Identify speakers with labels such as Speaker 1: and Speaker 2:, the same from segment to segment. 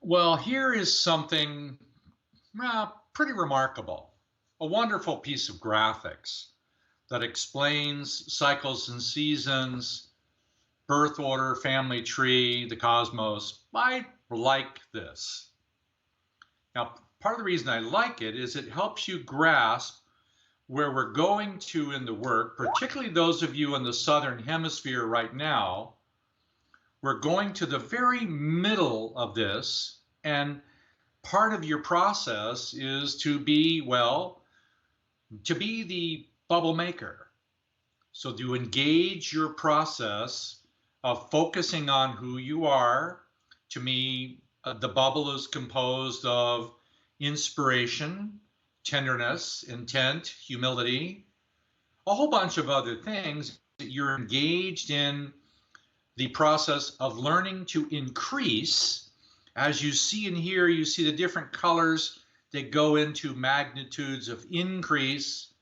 Speaker 1: Well, here is something pretty remarkable. A wonderful piece of graphics that explains cycles and seasons, birth order, family tree, the cosmos. I like this. Now, part of the reason I like it is it helps you grasp where we're going to in the work, particularly those of you in the Southern Hemisphere right now. We're going to the very middle of this, and part of your process is to be, well, to be the bubble maker. So to engage your process of focusing on who you are. To me, the bubble is composed of inspiration, tenderness, intent, humility, a whole bunch of other things that you're engaged in the process of learning to increase. As you see in here, you see the different colors that go into magnitudes of increase.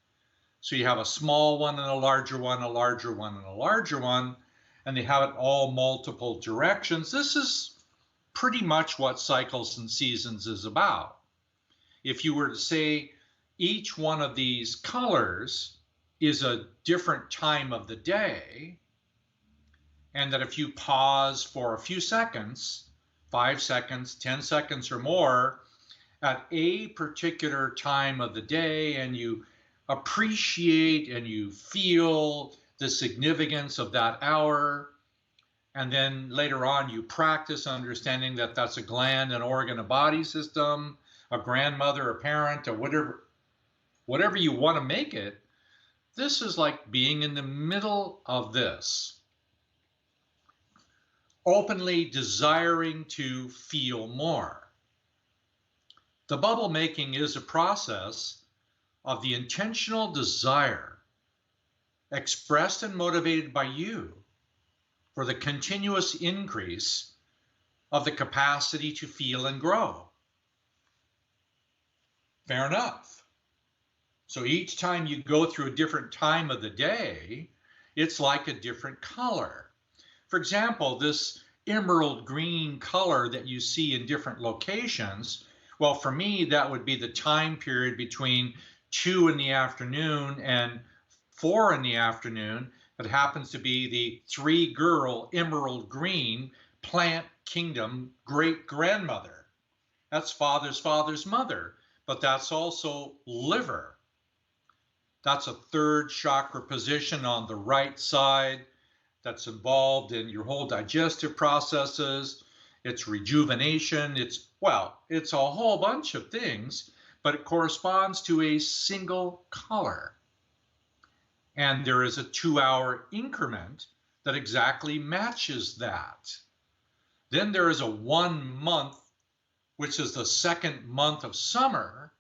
Speaker 1: So you have a small one and a larger one, a larger one and a larger one, and they have it all multiple directions. This is pretty much what cycles and seasons is about. If you were to say each one of these colors is a different time of the day, and that if you pause for a few seconds, 5 seconds, 10 seconds or more, at a particular time of the day, and you appreciate and you feel the significance of that hour, and then later on you practice understanding that that's a gland, an organ, a body system, a grandmother, a parent, or whatever you want to make it. This is like being in the middle of this, openly desiring to feel more. The bubble making is a process of the intentional desire expressed and motivated by you for the continuous increase of the capacity to feel and grow. Fair enough. So each time you go through a different time of the day, it's like a different color. For example, this emerald green color that you see in different locations, well, for me, that would be the time period between 2 in the afternoon and 4 in the afternoon. It happens to be the 3-girl emerald green plant kingdom great grandmother. That's father's father's mother, but that's also liver. That's a 3rd chakra position on the right side that's involved in your whole digestive processes. It's rejuvenation. It's a whole bunch of things, but it corresponds to a single color. And there is a 2-hour increment that exactly matches that. Then there is a 1 month, which is the 2nd month of summer,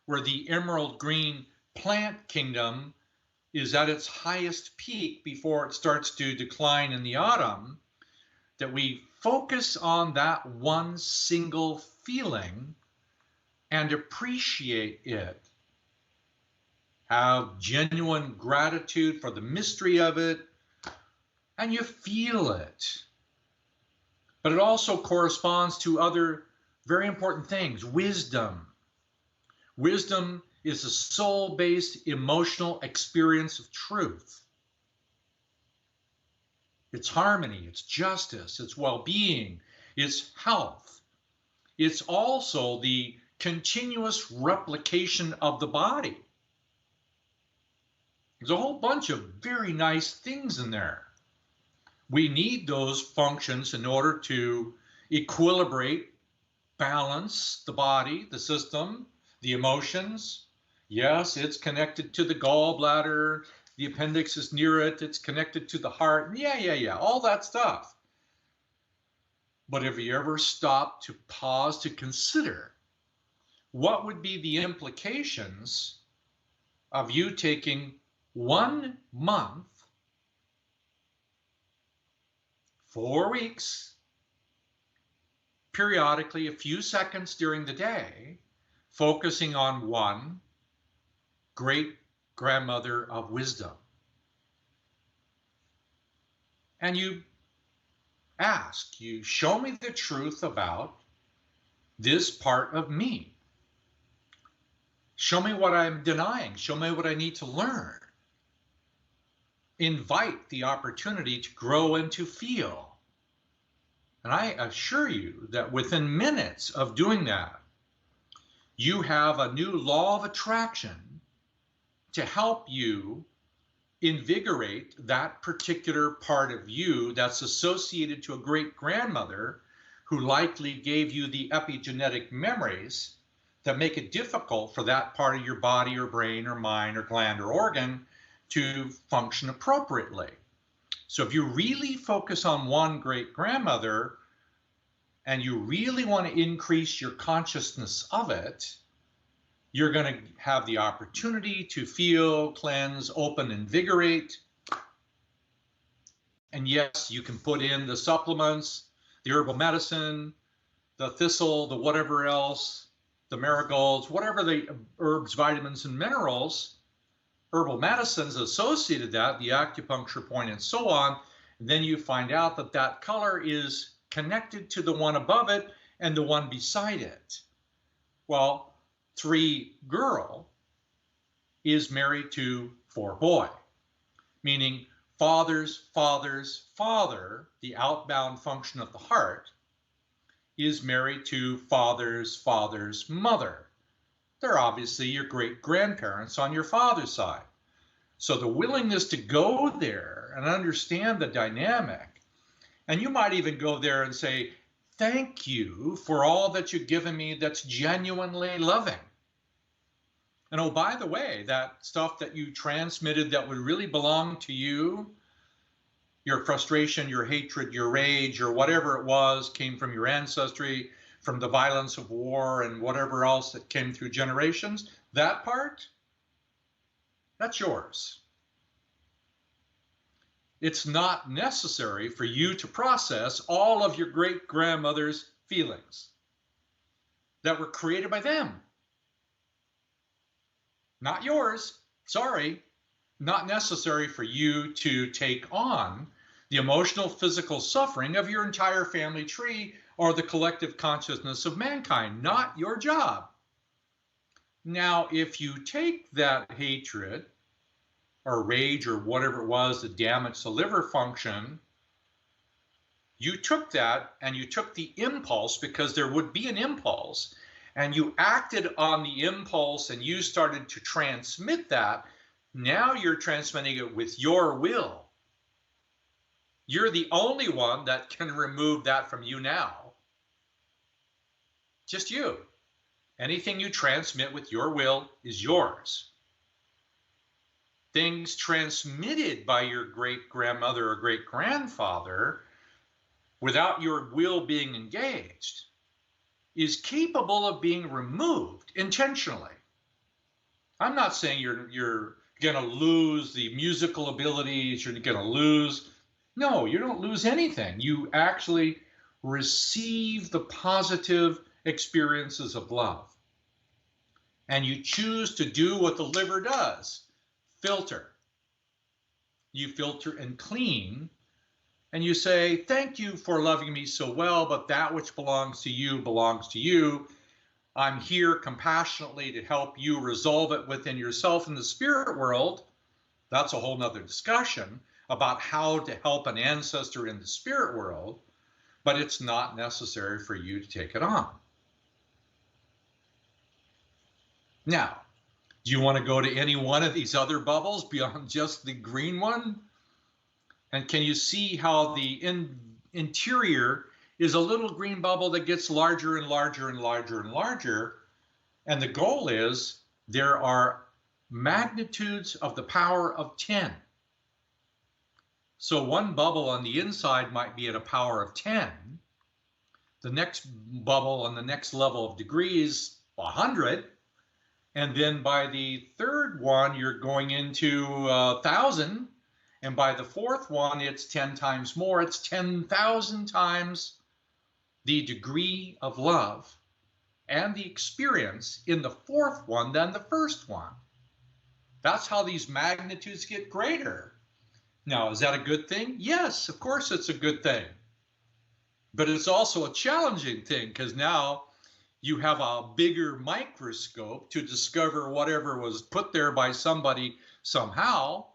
Speaker 1: where the emerald green plant kingdom is at its highest peak before it starts to decline in the autumn, that we focus on that one single feeling and appreciate it. Have genuine gratitude for the mystery of it, and you feel it. But it also corresponds to other very important things. Wisdom. Wisdom is a soul-based emotional experience of truth. It's harmony, it's justice, it's well-being, it's health. It's also the continuous replication of the body. There's a whole bunch of very nice things in there. We need those functions in order to equilibrate, balance the body, the system, the emotions. Yes, it's connected to the gallbladder, the appendix is near it, it's connected to the heart, yeah, all that stuff. But have you ever stopped to pause to consider what would be the implications of you taking 1 month, 4 weeks, periodically a few seconds during the day, focusing on one great grandmother of wisdom. And you ask, you show me the truth about this part of me. Show me what I'm denying. Show me what I need to learn. Invite the opportunity to grow and to feel. And I assure you that within minutes of doing that, you have a new law of attraction to help you invigorate that particular part of you that's associated to a great grandmother who likely gave you the epigenetic memories that make it difficult for that part of your body or brain or mind or gland or organ to function appropriately. So if you really focus on one great grandmother and you really want to increase your consciousness of it, you're going to have the opportunity to feel, cleanse, open, invigorate. And yes, you can put in the supplements, the herbal medicine, the thistle, the whatever else, the marigolds, whatever the herbs, vitamins, and minerals, herbal medicines associated that, the acupuncture point and so on. And then you find out that that color is connected to the one above it and the one beside it. Well, 3 girl is married to 4 boy, meaning father's father, the outbound function of the heart, is married to father's mother. They're obviously your great grandparents on your father's side. So the willingness to go there and understand the dynamic, and you might even go there and say, thank you for all that you've given me that's genuinely loving. And oh, by the way, that stuff that you transmitted that would really belong to you, your frustration, your hatred, your rage, or whatever it was, came from your ancestry, from the violence of war and whatever else that came through generations, that part, that's yours. It's not necessary for you to process all of your great grandmother's feelings that were created by them. Not yours, sorry, not necessary for you to take on the emotional, physical suffering of your entire family tree or the collective consciousness of mankind, not your job. Now, if you take that hatred or rage or whatever it was that damaged the liver function, you took that and you took the impulse, because there would be an impulse, and you acted on the impulse and you started to transmit that. Now you're transmitting it with your will. You're the only one that can remove that from you now. Just you. Anything you transmit with your will is yours. Things transmitted by your great grandmother or great grandfather without your will being engaged is capable of being removed intentionally. I'm not saying you're going to lose the musical abilities, you're going to lose. No, you don't lose anything. You actually receive the positive experiences of love. And you choose to do what the liver does, filter. You filter and clean, and you say, thank you for loving me so well, but that which belongs to you belongs to you. I'm here compassionately to help you resolve it within yourself in the spirit world. That's a whole nother discussion about how to help an ancestor in the spirit world, but it's not necessary for you to take it on. Now, do you want to go to any one of these other bubbles beyond just the green one? And can you see how the interior is a little green bubble that gets larger and larger and larger and larger? And the goal is there are magnitudes of the power of 10. So one bubble on the inside might be at a power of 10. The next bubble on the next level of degrees, 100. And then by the third one, you're going into 1,000. And by the fourth one, it's 10 times more. It's 10,000 times the degree of love and the experience in the fourth one than the first one. That's how these magnitudes get greater. Now, is that a good thing? Yes, of course it's a good thing. But it's also a challenging thing, because now you have a bigger microscope to discover whatever was put there by somebody somehow.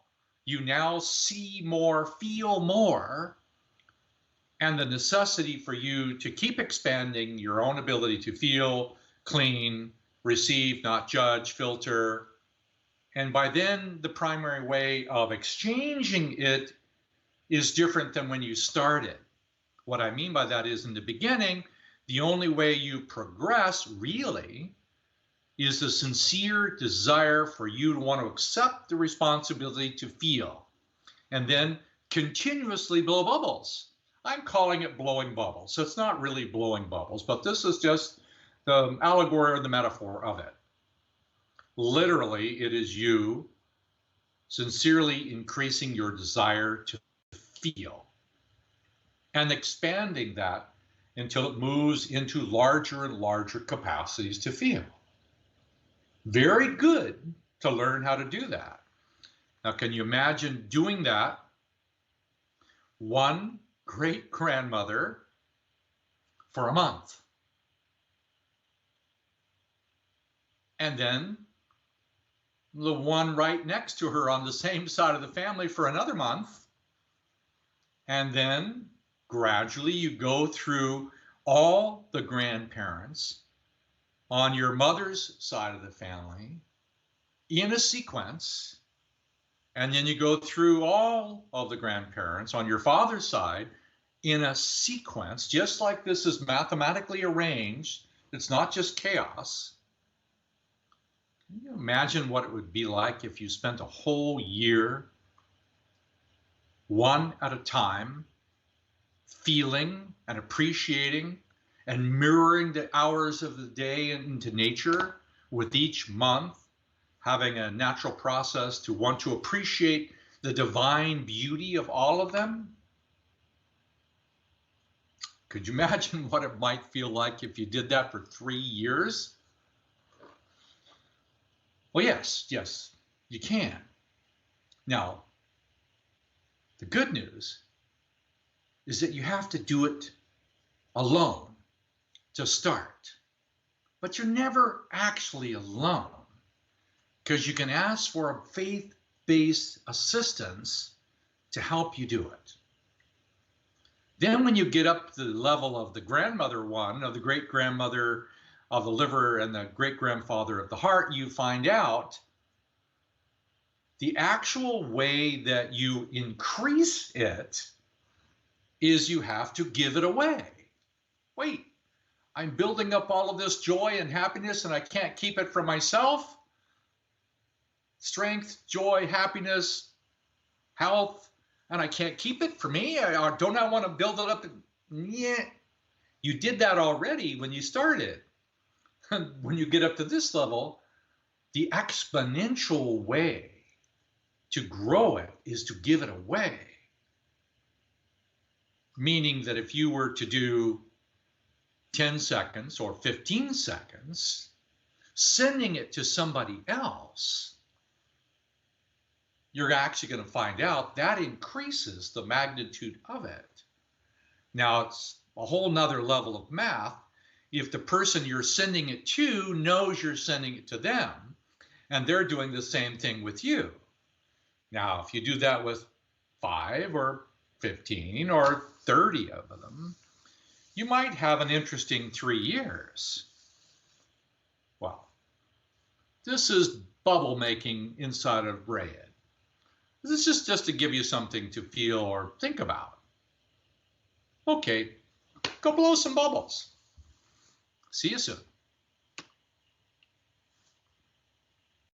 Speaker 1: You now see more, feel more, and the necessity for you to keep expanding your own ability to feel, clean, receive, not judge, filter. And by then, the primary way of exchanging it is different than when you started. What I mean by that is, in the beginning, the only way you progress really is a sincere desire for you to want to accept the responsibility to feel and then continuously blow bubbles. I'm calling it blowing bubbles. So it's not really blowing bubbles, but this is just the allegory or the metaphor of it. Literally, it is you sincerely increasing your desire to feel and expanding that until it moves into larger and larger capacities to feel. Very good to learn how to do that. Now, can you imagine doing that? One great-grandmother for a month. And then the one right next to her on the same side of the family for another month. And then gradually you go through all the grandparents on your mother's side of the family in a sequence, and then you go through all of the grandparents on your father's side in a sequence, just like this is mathematically arranged. It's not just chaos. Can you imagine what it would be like if you spent a whole year, one at a time, feeling and appreciating and mirroring the hours of the day into nature, with each month having a natural process to want to appreciate the divine beauty of all of them? Could you imagine what it might feel like if you did that for 3 years? Well, yes, you can. Now, the good news is that you have to do it alone to start. But you're never actually alone, because you can ask for a faith-based assistance to help you do it. Then when you get up to the level of the grandmother one, of the great-grandmother of the liver and the great-grandfather of the heart, you find out the actual way that you increase it is you have to give it away. Wait, I'm building up all of this joy and happiness and I can't keep it for myself? Strength, joy, happiness, health, and I can't keep it for me? Don't I want to build it up? Yeah, you did that already when you started. When you get up to this level, the exponential way to grow it is to give it away. Meaning that if you were to do 10 seconds or 15 seconds, sending it to somebody else, you're actually going to find out that increases the magnitude of it. Now, it's a whole nother level of math. If the person you're sending it to knows you're sending it to them, and they're doing the same thing with you. Now, if you do that with 5 or 15 or 30 of them, you might have an interesting 3 years. Well, this is bubble making inside of RAYID. This is just to give you something to feel or think about. Okay, go blow some bubbles. See you soon.